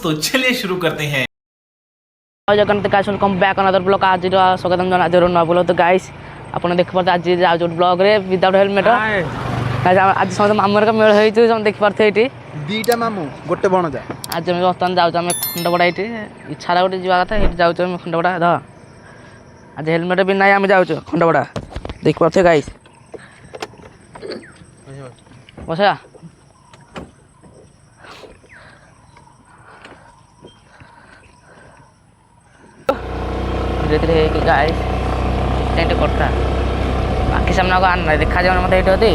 तो चलिए शुरू करते हैं। Jagannath guys welcome back another blog. आज स्वागत आज नया ब्लॉग। तो गाइस आपन देख पारे आज जो ब्लॉग रे विदाउट हेलमेट आज समस्त मामूर का मेल होई हम देख पारथे एटी दीटा मामू गोटे बणजा। आज हम बर्तमान जाऊ हम खंडपड़ा ये इच्छा गोटे जावा कथा ये जाऊ खंडपड़ा ध आज हेलमेट भी ना आम जाऊ खंडपड़ा देख पारे गाइस बसा धीरे धीरे गाइस टेंट करता बाकी सामने को आना देखा जाए मत ये होती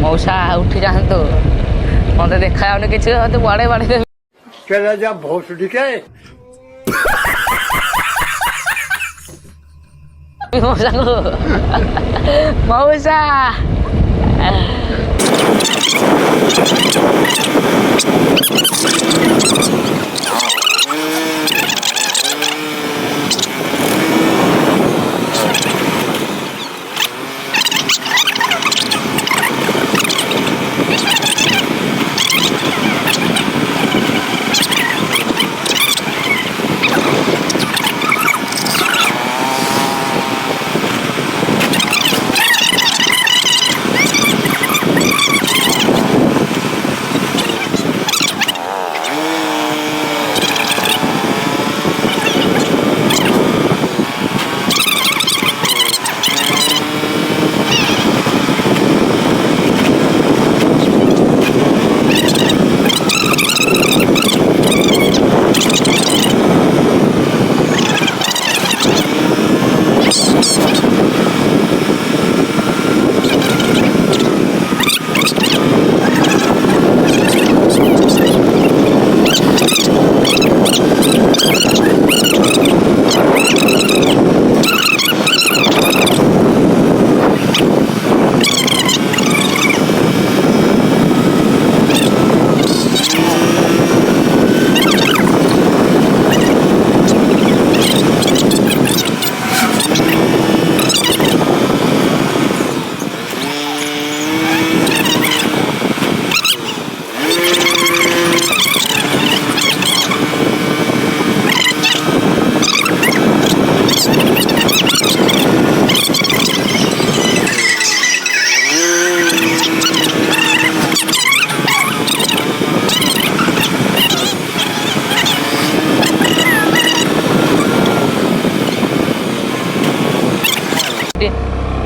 मौसा उठी जातु मत देखा कि बड़े बड़े मौसा मौसा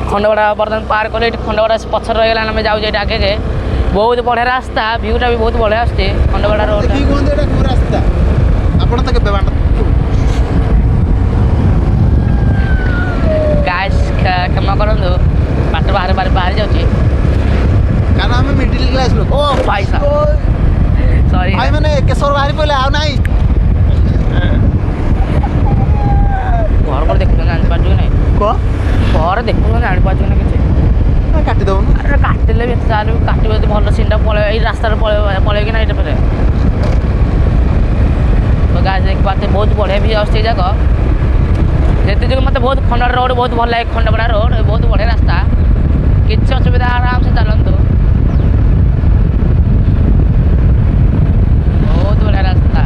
खंडपड़ा बर्तमान पार कले खंडपड़ा पछर रहीगला आम जाऊँ आगे के बहुत बढ़िया रास्ता भ्यूटा भी बहुत बढ़िया आसुचे खंडपड़ा रोड गाइस क्षमा करंतु बाट बाहर बाहर बाहर जाऊँगी कारण आम मिडिल क्लास लोक। ओ पैसा सॉरी भाई मैंने केशर बाहरी पड़े आ ना घर पर देखुन जानी पार्छ कि नहीं घर देखुन जानी पार्छ कि किसी काटिदेव अरे काटिले भी चालू काटे भल सीनटा पलि रास्तार पलि कि ना ये तो गाइस देख पाते बहुत बढ़िया भी आस जगह से जो मतलब बहुत खंडपड़ा रोड बहुत भल लगे खंडपड़ा रोड बहुत बढ़िया रास्ता किसी असुविधा आराम से चलतु बहुत बढ़िया रास्ता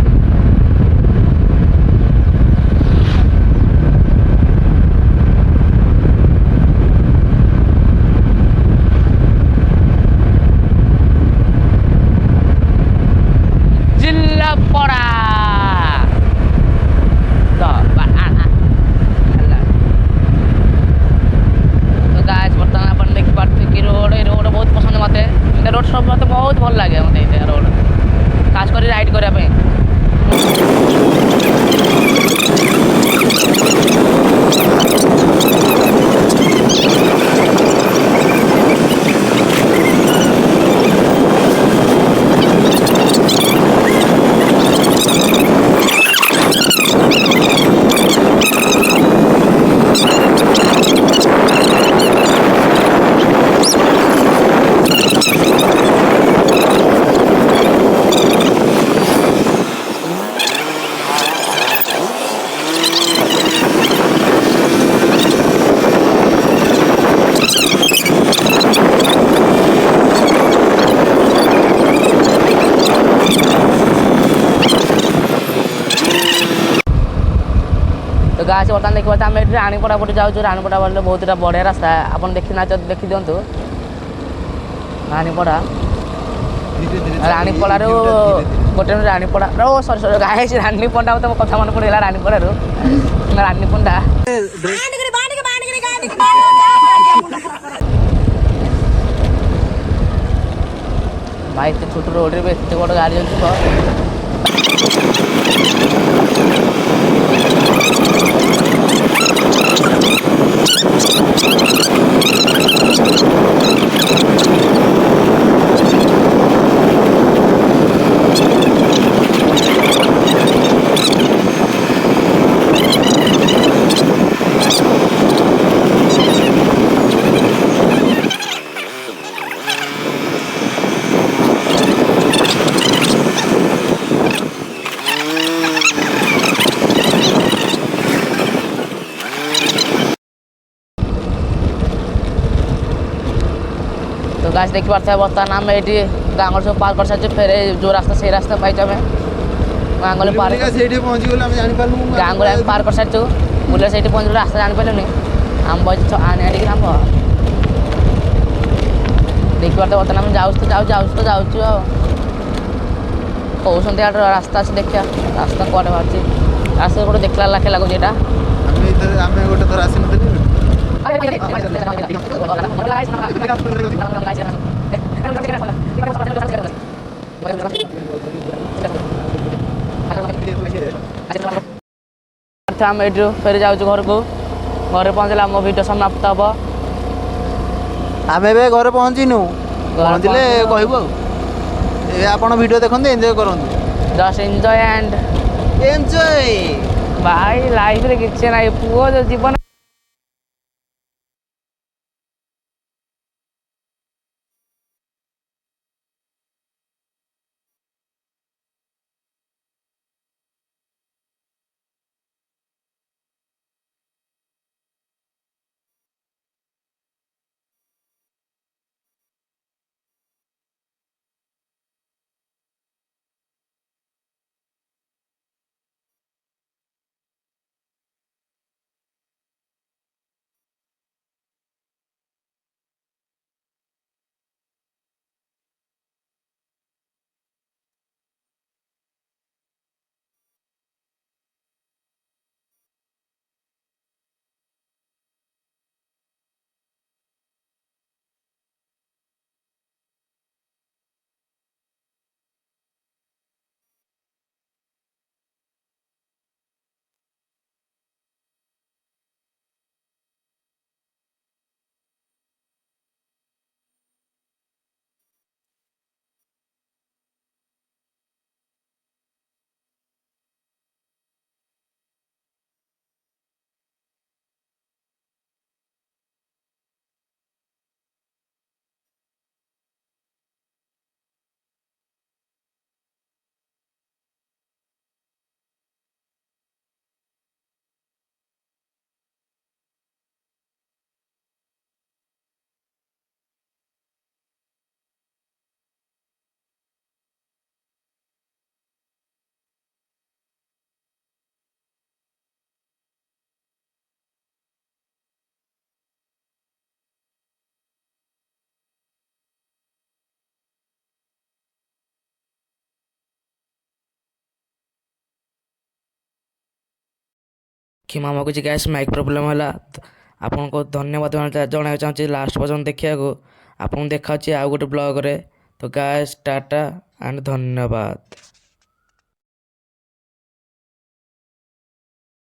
ଗାଁ ବର୍ତ୍ତମାନ ଦେଖିପାରୁଛୁ ଆମେ ଏଠି ରାଣୀପଡ଼ା ପଟେ ଯାଉଛୁ। ରାଣୀପଡ଼ା ଗଲେ ବହୁତଟା ବଢ଼ିଆ ରାସ୍ତା, ଆପଣ ଦେଖି ଦିଅନ୍ତୁ। ରାଣୀପଡ଼ା ରାଣୀପଡ଼ାରୁ ଗୋଟେ ରାଣୀପଡ଼ା ସରି ଗାଈ ରାଣୀପଣ୍ଡା ତ କଥା ମନେ ପଡ଼ିଗଲା। ରାଣୀପଡ଼ାରୁ ରାଣୀପଣ୍ଡା ଭାଇ ଏତେ ଛୋଟ ରୋଡ଼ରେ ବି ଏତେ ବଡ଼ ଗାଡ଼ି ଯାଉଥିବ। तो गाछ देखी पार्थ बर्तमान आम ये गाँव सब पार कर सारी फेरे जो रास्ता से रास्ता पाई आम गाँ गले पार गाँ गले पार कर सारी बुले से पहुँच रास्ता जापारे आम बज आने आम देखी पार्थ बर्तमान आम जाऊँ तो जाऊँ कहते रास्ता अच्छे देखा रास्ता कौन बाहर रास्ता गोटे देखला लाखे लगुच यहाँ गोटे थर आस आम ये फेरी जाऊँ घर को घर पहुँचले आम भिडियो समाप्त हम। आम ए घर पहुँचीनु पहुँचले कहबू आपण वीडियो देखते एंजॉय करंतु जस्ट एंजॉय एंड एंजॉय भाई लाइफ रे किसी ना पुओ जो जीवन कि मामा कुछ गैस माइक प्रोब्लेम है आपन को धन्यवाद जनाई चाहिए लास्ट पर्यटन देखा आपको देखा आउ गोटे ब्लॉग रे तो गैस टाटा एंड धन्यवाद।